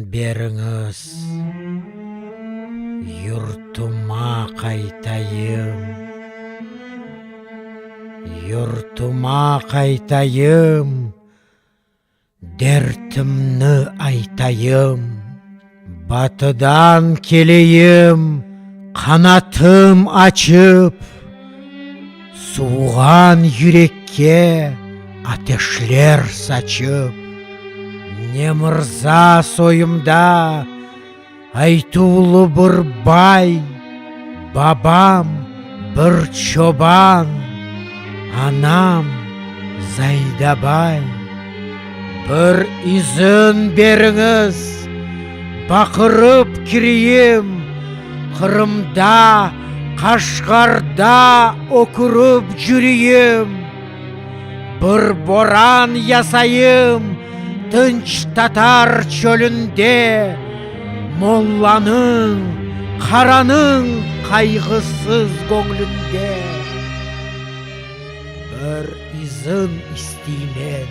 беріңіз, юртума қайтайым. Юртума қайтайым, дертімні айтайым. Батыдан келейім, қанатым açıp, суған юрекке атешлер сачып. Не мырза сойымда айтулы бір бай, бабам бір чобан, анам Зайдабай. Бір изін беріңіз, бақырып кірейім, Қырымда, Қашқарда окырып жүрейім. Бір боран ясайым, тынч татар чөлінде, молланың, қараның қайғысыз көңлінде. Бір изін істеймен,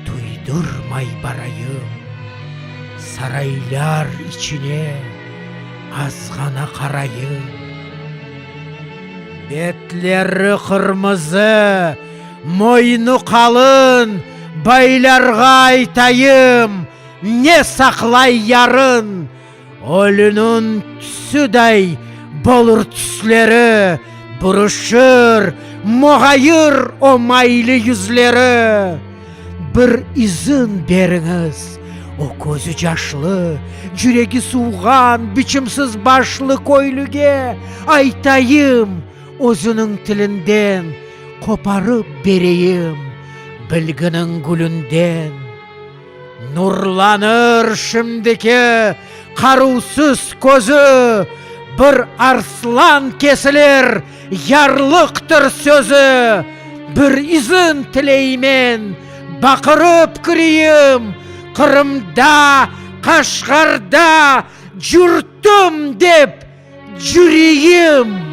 туйдырмай барайым, сарайлар içine азғана қарайым. Бетлері қырмызы, мойны қалын, байларға айтайым, не сақлай ярын. Өлінің түсідай болыр түслері, бұрышыр, моғайыр омайлы yüzлері. Бір izin беріңіз, о көзі жашлы, жүрегі суған, бичімсіз башлы көйліге айтайым, өзінің тілінден қопарып берейім, білгінің гүлінден. Нұрланыр шымдеке қарусыз көзі, бір арслан кесілер, ярлықтыр сөзі. Бір izin тілеймен, бақырып кірейім, Қырымда, Қашқарда жүртім деп жүрейім.